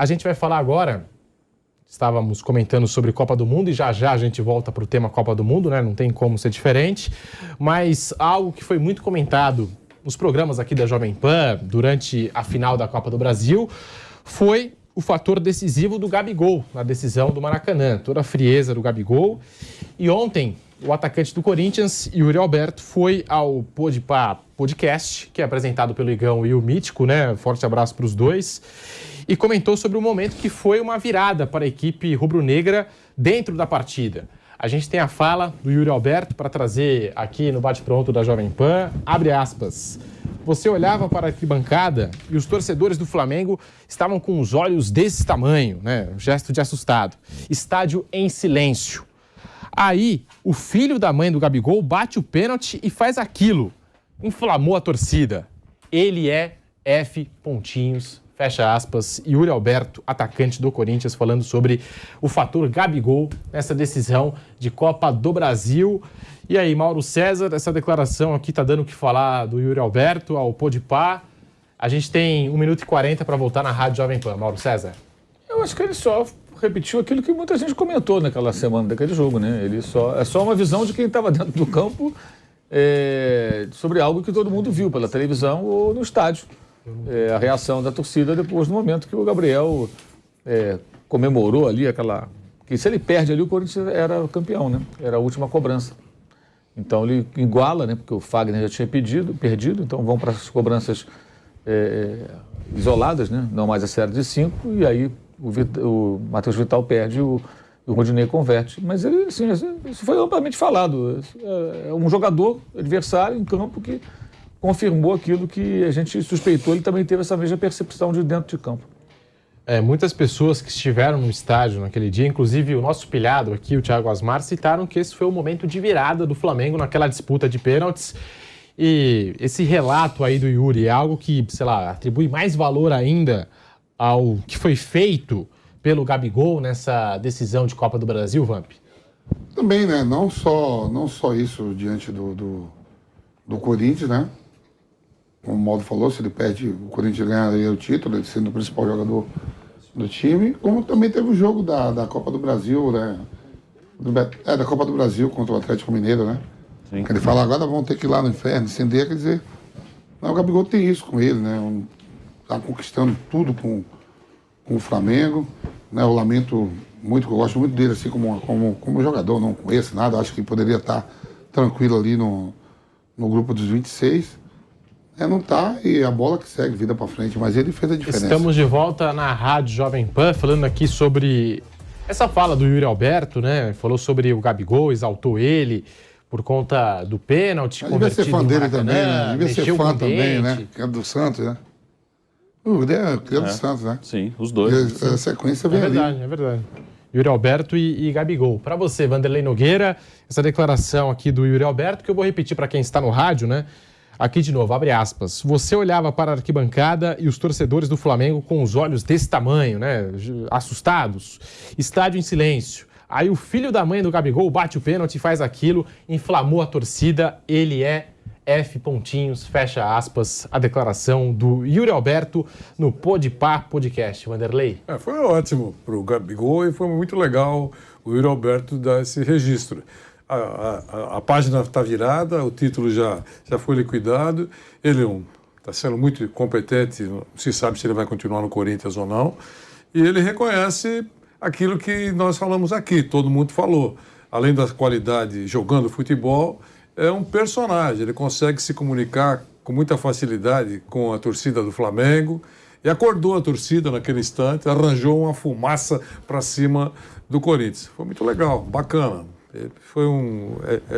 A gente vai falar agora, estávamos comentando sobre Copa do Mundo e já a gente volta para o tema Copa do Mundo, né? Não tem como ser diferente, mas algo que foi muito comentado nos programas aqui da Jovem Pan durante a final da Copa do Brasil foi o fator decisivo do Gabigol na decisão do Maracanã, toda a frieza do Gabigol. E ontem, o atacante do Corinthians, Yuri Alberto, foi ao Podpah Podcast, que é apresentado pelo Igão e o Mítico, né? Forte abraço para os dois. E comentou sobre o momento que foi uma virada para a equipe rubro-negra dentro da partida. A gente tem a fala do Yuri Alberto para trazer aqui no Bate-Pronto da Jovem Pan. Abre aspas. Você olhava para a arquibancada e os torcedores do Flamengo estavam com os olhos desse tamanho, né? Um gesto de assustado. Estádio em silêncio. Aí, o filho da mãe do Gabigol bate o pênalti e faz aquilo. Inflamou a torcida. Ele é F. Pontinhos, fecha aspas. Yuri Alberto, atacante do Corinthians, falando sobre o fator Gabigol nessa decisão de Copa do Brasil. E aí, Mauro César, essa declaração aqui tá dando o que falar do Yuri Alberto ao Podpah. A gente tem 1 minuto e 40 para voltar na Rádio Jovem Pan. Mauro César. Eu acho que ele só repetiu aquilo que muita gente comentou naquela semana daquele jogo, né? É só uma visão de quem estava dentro do campo sobre algo que todo mundo viu pela televisão ou no estádio. A reação da torcida depois do momento que o Gabriel comemorou ali que se ele perde ali, o Corinthians era campeão, né? Era a última cobrança. Então ele iguala, né? Porque o Fagner já tinha perdido, então vão para as cobranças isoladas, né? Não mais a série de 5, e aí o Matheus Vital perde e o Rodinei converte. Mas ele, assim, isso foi amplamente falado. É um jogador adversário em campo que confirmou aquilo que a gente suspeitou. Ele também teve essa mesma percepção de dentro de campo. Muitas pessoas que estiveram no estádio naquele dia, inclusive o nosso pilhado aqui, o Thiago Asmar, citaram que esse foi o momento de virada do Flamengo naquela disputa de pênaltis. E esse relato aí do Yuri é algo que, sei lá, atribui mais valor ainda ao que foi feito pelo Gabigol nessa decisão de Copa do Brasil, Vamp? Também, né? Não só isso diante do Corinthians, né? Como o Mauro falou, se ele perde, o Corinthians ganharia o título, ele sendo o principal jogador do time, como também teve o jogo da Copa do Brasil, né? Da Copa do Brasil contra o Atlético Mineiro, né? Sim. Ele fala, agora vão ter que ir lá no inferno, acender, quer dizer, o Gabigol tem isso com ele, né? Tá conquistando tudo com o Flamengo, né? Eu lamento muito, eu gosto muito dele, assim, como jogador, não conheço nada, acho que poderia estar tranquilo ali no grupo dos 26, não tá, e a bola que segue, vida para frente, mas ele fez a diferença. Estamos de volta na Rádio Jovem Pan, falando aqui sobre essa fala do Yuri Alberto, né? Falou sobre o Gabigol, exaltou ele por conta do pênalti. Devia ser fã dele também, né? Devia ser fã também, né? Que é do Santos, né? Que é do Santos, né? Sim, os dois. A sequência vem ali. É verdade. Yuri Alberto e Gabigol. Para você, Vanderlei Nogueira, essa declaração aqui do Yuri Alberto, que eu vou repetir para quem está no rádio, né? Aqui de novo, abre aspas. Você olhava para a arquibancada e os torcedores do Flamengo com os olhos desse tamanho, né? Assustados. Estádio em silêncio. Aí o filho da mãe do Gabigol bate o pênalti e faz aquilo, inflamou a torcida. Ele é F. Pontinhos, fecha aspas, a declaração do Yuri Alberto no Podpah Podcast. Vanderlei? Foi ótimo para o Gabigol e foi muito legal o Yuri Alberto dar esse registro. A página está virada, o título já foi liquidado, ele está sendo muito competente, não se sabe se ele vai continuar no Corinthians ou não, e ele reconhece aquilo que nós falamos aqui, todo mundo falou. Além da qualidade jogando futebol, é um personagem, ele consegue se comunicar com muita facilidade com a torcida do Flamengo e acordou a torcida naquele instante, arranjou uma fumaça para cima do Corinthians. Foi muito legal, bacana. Foi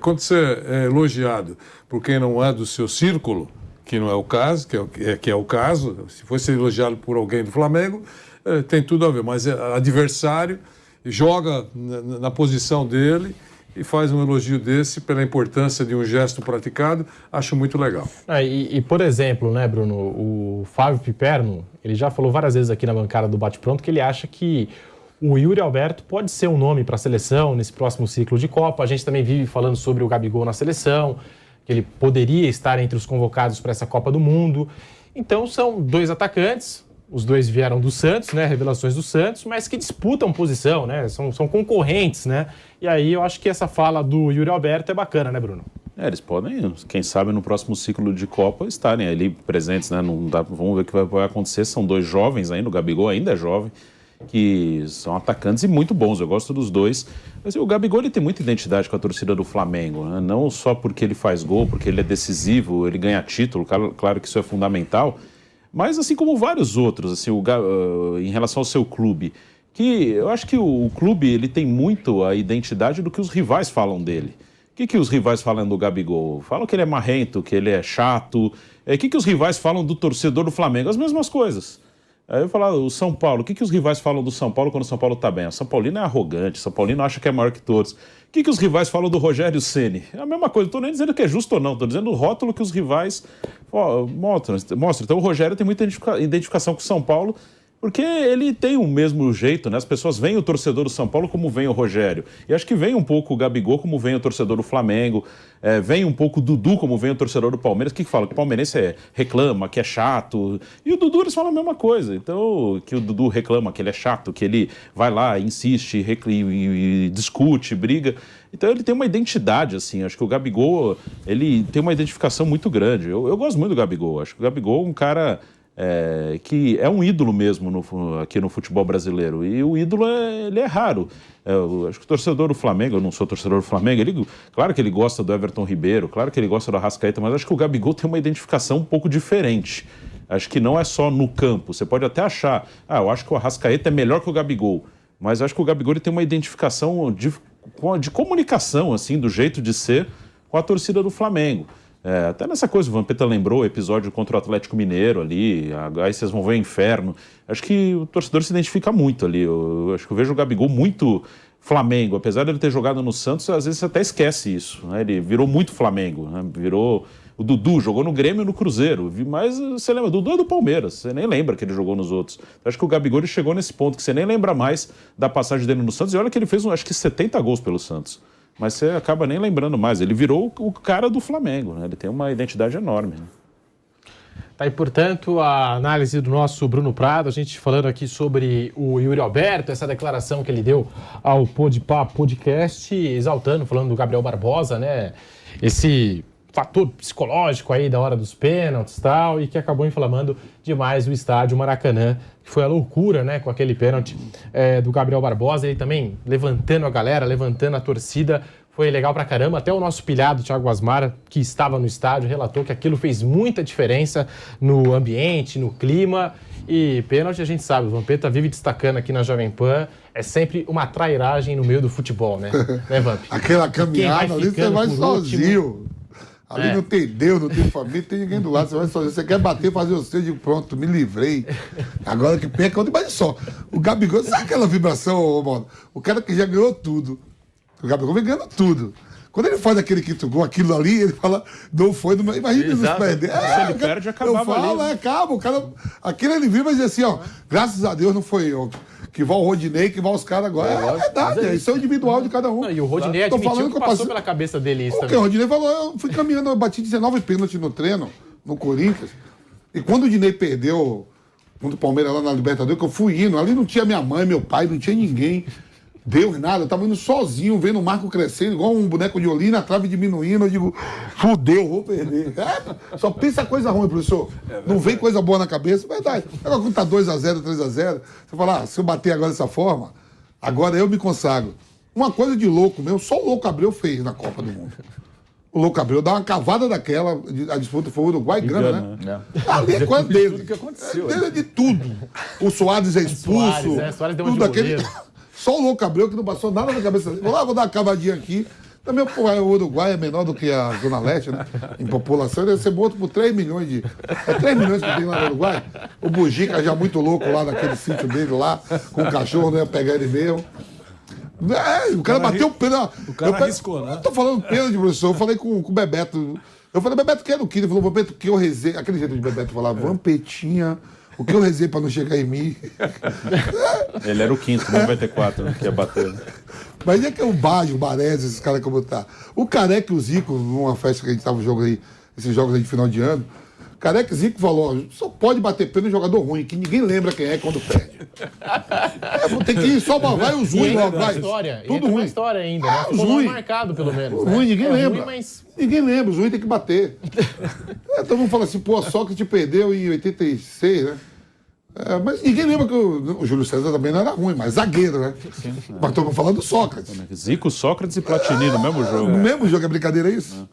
quando você é elogiado por quem não é do seu círculo, que não é o caso, que é o caso, se fosse elogiado por alguém do Flamengo, tem tudo a ver, mas é adversário, joga na posição dele e faz um elogio desse pela importância de um gesto praticado, acho muito legal. Por exemplo, né, Bruno, o Fábio Piperno, ele já falou várias vezes aqui na bancada do Bate-Pronto que ele acha que o Yuri Alberto pode ser um nome para a seleção nesse próximo ciclo de Copa. A gente também vive falando sobre o Gabigol na seleção, que ele poderia estar entre os convocados para essa Copa do Mundo. Então são dois atacantes os dois vieram do Santos, né? Revelações do Santos, mas que disputam posição, né? São concorrentes, né? E aí eu acho que essa fala do Yuri Alberto é bacana, né, Bruno? Eles podem, quem sabe, no próximo ciclo de Copa estarem ali presentes, né? Não dá, vamos ver o que vai acontecer. São dois jovens ainda, o Gabigol ainda é jovem, que são atacantes e muito bons. Eu gosto dos dois. Mas o Gabigol ele tem muita identidade com a torcida do Flamengo, né? Não só porque ele faz gol, porque ele é decisivo, ele ganha título, claro que isso é fundamental, mas assim como vários outros, assim, em relação ao seu clube, que eu acho que o clube ele tem muito a identidade do que os rivais falam dele. O que os rivais falam do Gabigol? Falam que ele é marrento, que ele é chato. O que os rivais falam do torcedor do Flamengo? As mesmas coisas. Aí eu falo, o São Paulo, o que os rivais falam do São Paulo quando o São Paulo tá bem? O São Paulino é arrogante, o São Paulino acha que é maior que todos. O que os rivais falam do Rogério Ceni? É a mesma coisa, não tô nem dizendo que é justo ou não, tô dizendo o rótulo que os rivais mostram. Então o Rogério tem muita identificação com o São Paulo, porque ele tem o mesmo jeito, né? As pessoas veem o torcedor do São Paulo como vem o Rogério. E acho que vem um pouco o Gabigol como vem o torcedor do Flamengo, vem um pouco o Dudu como vem o torcedor do Palmeiras. O que fala? Que o palmeirense reclama, que é chato. E o Dudu eles falam a mesma coisa. Então, que o Dudu reclama, que ele é chato, que ele vai lá, insiste, e discute, briga. Então ele tem uma identidade, assim. Acho que o Gabigol, ele tem uma identificação muito grande. Eu gosto muito do Gabigol. Acho que o Gabigol é um cara... que é um ídolo mesmo aqui no futebol brasileiro. E o ídolo ele é raro. Acho que o torcedor do Flamengo, eu não sou torcedor do Flamengo, claro que ele gosta do Everton Ribeiro, claro que ele gosta do Arrascaeta, mas acho que o Gabigol tem uma identificação um pouco diferente. Acho que não é só no campo. Você pode até achar, eu acho que o Arrascaeta é melhor que o Gabigol, mas acho que o Gabigol ele tem uma identificação de comunicação, assim, do jeito de ser com a torcida do Flamengo. Até nessa coisa, o Vampeta lembrou o episódio contra o Atlético Mineiro ali, aí vocês vão ver o inferno. Acho que o torcedor se identifica muito ali. Eu acho que eu vejo o Gabigol muito Flamengo. Apesar de ele ter jogado no Santos, às vezes você até esquece isso, né? Ele virou muito Flamengo, né? Virou... O Dudu jogou no Grêmio e no Cruzeiro, mas você lembra, o Dudu é do Palmeiras, você nem lembra que ele jogou nos outros. Acho que o Gabigol ele chegou nesse ponto, que você nem lembra mais da passagem dele no Santos, e olha que ele fez, acho que 70 gols pelo Santos. Mas você acaba nem lembrando mais. Ele virou o cara do Flamengo, né? Ele tem uma identidade enorme, né? Tá aí, portanto, a análise do nosso Bruno Prado, a gente falando aqui sobre o Yuri Alberto, essa declaração que ele deu ao Podpah Podcast, exaltando, falando do Gabriel Barbosa, né? Esse fator psicológico aí da hora dos pênaltis e tal, e que acabou inflamando demais o estádio Maracanã, que foi a loucura, né, com aquele pênalti do Gabriel Barbosa, ele também levantando a galera, levantando a torcida, foi legal pra caramba. Até o nosso pilhado, Thiago Asmar, que estava no estádio, relatou que aquilo fez muita diferença no ambiente, no clima. E pênalti, a gente sabe, o Vampeta vive destacando aqui na Jovem Pan, é sempre uma trairagem no meio do futebol, né? Né, Vamp? Aquela caminhada ali, você vai sozinho. Último. Ali não tem Deus, não tem família, não tem ninguém do lado, você vai sozinho. Você quer bater, fazer o seu, de pronto, me livrei. Agora que peca, mas só. O Gabigol, sabe aquela vibração, mano? O cara que já ganhou tudo. O Gabigol vem ganhando tudo. Quando ele faz aquele quinto gol, aquilo ali, ele fala, não foi, imagina ele nos perder. Se ele perde, acabava ali. Eu falo, acaba, o cara, aquilo ele vira, mas assim, ó, graças a Deus não foi eu. Que vai o Rodinei, que vai os caras agora. É verdade, isso é o individual de cada um. Não, e o Rodinei admitiu que passou pela cabeça dele isso também. O Rodinei falou, eu fui caminhando, eu bati 19 pênaltis no treino, no Corinthians, e quando o Dinei perdeu contra o Palmeiras lá na Libertadores, que eu fui indo, ali não tinha minha mãe, meu pai, não tinha ninguém. Deus nada, eu tava indo sozinho, vendo o Marco crescendo, igual um boneco de olhinho, a trave diminuindo, eu digo, fudeu, vou perder. Só pensa coisa ruim, professor. Não vem coisa boa na cabeça, verdade. Agora quando tá 2-0, 3-0, você fala, se eu bater agora dessa forma, agora eu me consagro. Uma coisa de louco mesmo, só o Louco Abreu fez na Copa do Mundo. O Louco Abreu dá uma cavada daquela, a disputa foi o Uruguai e Gana, né? Ali é coisa dele. Tudo que aconteceu. Dele é de tudo. O Soares é expulso. Soares deu uma tudo aquele... Só o Louco Abreu que não passou nada na cabeça dele. Vou dar uma cavadinha aqui. Também o Uruguai é menor do que a Zona Leste, né? Em população, ele deve ser morto por 3 milhões de... É 3 milhões que tem lá no Uruguai? O Bujica já muito louco lá naquele sítio dele lá, com o cachorro, não ia pegar ele mesmo. O cara bateu o pênalti. O cara arriscou, né? Eu tô falando pênalti, professor. Eu falei com o Bebeto. Eu falei, Bebeto, quer o quê? Ele falou, Bebeto, que eu rezei. Aquele jeito de Bebeto falar, Vampetinha... O que eu rezei pra não chegar em mim? Ele era o quinto, 94, que ia bater. Mas é que é o Baggio, o Baresi, esses caras como tá. O Careca e o Zico, numa festa que a gente tava jogando aí, esses jogos aí de final de ano, Careca e Zico falou, ó, só pode bater pênalti jogador ruim, que ninguém lembra quem é quando perde. Vou ter que ir só vai os ruins logo, vai. Tudo ruim. História ainda, né? Os ruins. Marcado, pelo menos. Os ruins, ninguém lembra. Ruim, mas... Ninguém lembra, os ruins tem que bater. Todo mundo fala assim, pô, Sócrates perdeu em 86, né? Mas ninguém lembra que o Júlio César também não era ruim, mas zagueiro, né? Mas todo mundo falando do Sócrates. Zico, Sócrates e Platini no mesmo jogo. No mesmo jogo, é brincadeira isso?